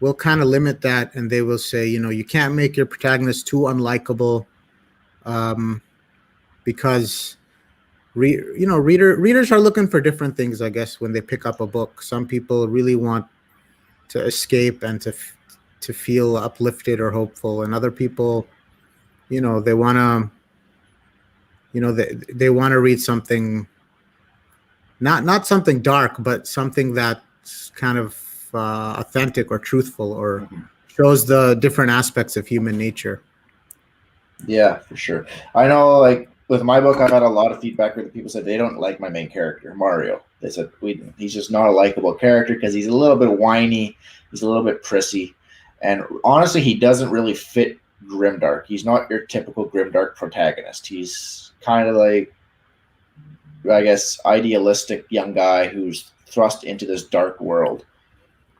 will kind of limit that, and they will say, you can't make your protagonist too unlikable, um, because readers are looking for different things, I guess, when they pick up a book. Some people really want to escape and to feel uplifted or hopeful, and other people, they want to they want to read something, not something dark, but something that's kind of authentic or truthful, or shows the different aspects of human nature.
yeah, for sure. I know, like with my book, I've had a lot of feedback where the people said they don't like my main character, Mario. They said he's just not a likable character because he's a little bit whiny, he's a little bit prissy, and honestly, he doesn't really fit grimdark. He's not your typical grimdark protagonist. He's kind of like, I guess, idealistic young guy who's thrust into this dark world.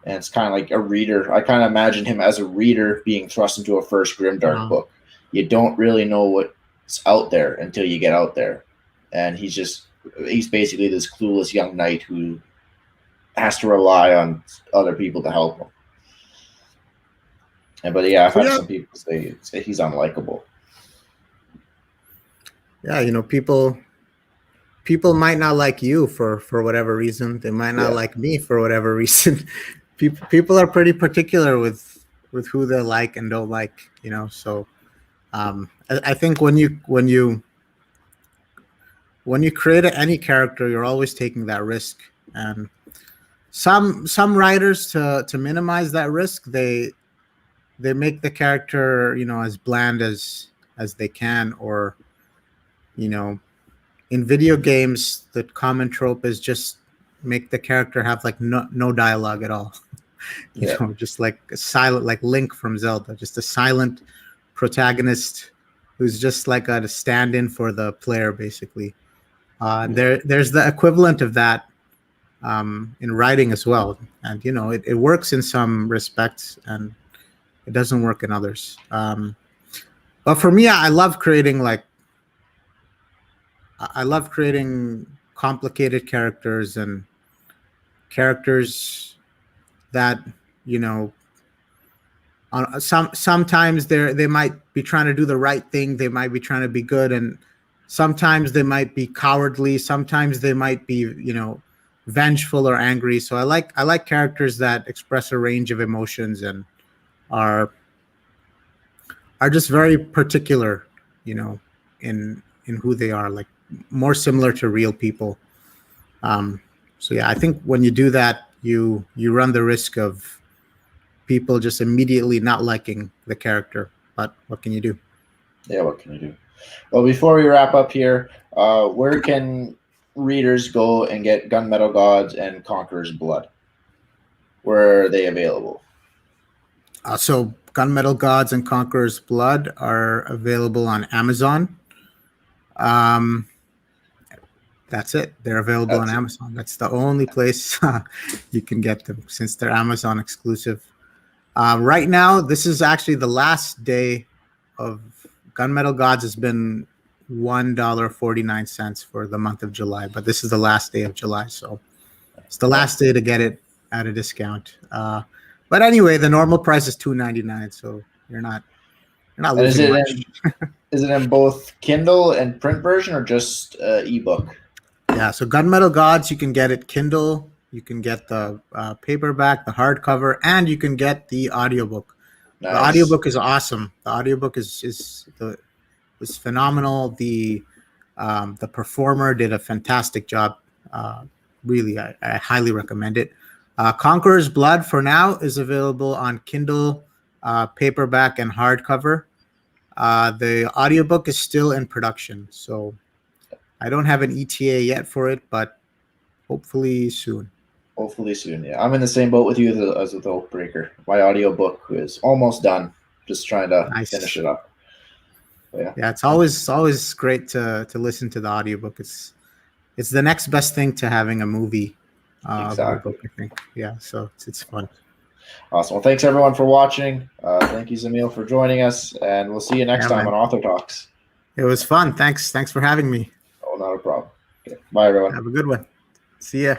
And it's kind of like a reader. I kind of imagine him as a reader being thrust into a first grimdark
Wow.
book. You don't really know what's out there until you get out there. And he's basically this clueless young knight who has to rely on other people to help him. But yeah, I've had
Yeah,
some people say he's unlikable.
yeah. People might not like you for whatever reason. They might not
Yeah.
like me for whatever reason. People are pretty particular with who they like and don't like. So, I think when you create any character, you're always taking that risk. And some writers, to minimize that risk, they they make the character, as bland as they can, or in video games, the common trope is just make the character have like no dialogue at all.
Yeah.
Just like a silent, like Link from Zelda, just a silent protagonist who's just like a stand-in for the player, basically. There's the equivalent of that in writing as well, and it works in some respects, and it doesn't work in others. But for me, I love creating complicated characters and characters that sometimes they might be trying to do the right thing, they might be trying to be good, and sometimes they might be cowardly, sometimes they might be vengeful or angry. So I like characters that express a range of emotions and are just very particular, in who they are, like more similar to real people. So yeah, I think when you do that, you run the risk of people just immediately not liking the character. But what can you do?
Yeah, what can you do? Well, before we wrap up here, where can readers go and get Gunmetal Gods and Conqueror's Blood? Where are they available?
So Gunmetal Gods and Conqueror's Blood are available on Amazon. That's it. They're available on Amazon. That's the only place you can get them, since they're Amazon exclusive. Right now, this is actually the last day of Gunmetal Gods. Has been $1.49 for the month of July, but this is the last day of July, so it's the last day to get it at a discount. But anyway, the normal price is $2.99, so you're not losing much.
Is it in both Kindle and print version, or just ebook?
Yeah, so Gunmetal Gods, you can get it Kindle, you can get the paperback, the hardcover, and you can get the audiobook. Nice. The audiobook is awesome. The audiobook is phenomenal. The performer did a fantastic job. Really, I highly recommend it. Conqueror's Blood for now is available on Kindle, paperback, and hardcover. The audiobook is still in production, so I don't have an ETA yet for it, but hopefully soon.
Hopefully soon, yeah. I'm in the same boat with you as with Oathbreaker. My audiobook is almost done. Just trying to finish it up.
Yeah, it's always great to listen to the audiobook. It's the next best thing to having a movie about a book, I think. Yeah, so it's fun.
Awesome. Well, thanks everyone for watching. Thank you, Zamil, for joining us, and we'll see you next time on Author Talks.
It was fun. Thanks for having me.
Oh, not a problem. Okay. Bye, everyone.
Have a good one. See ya.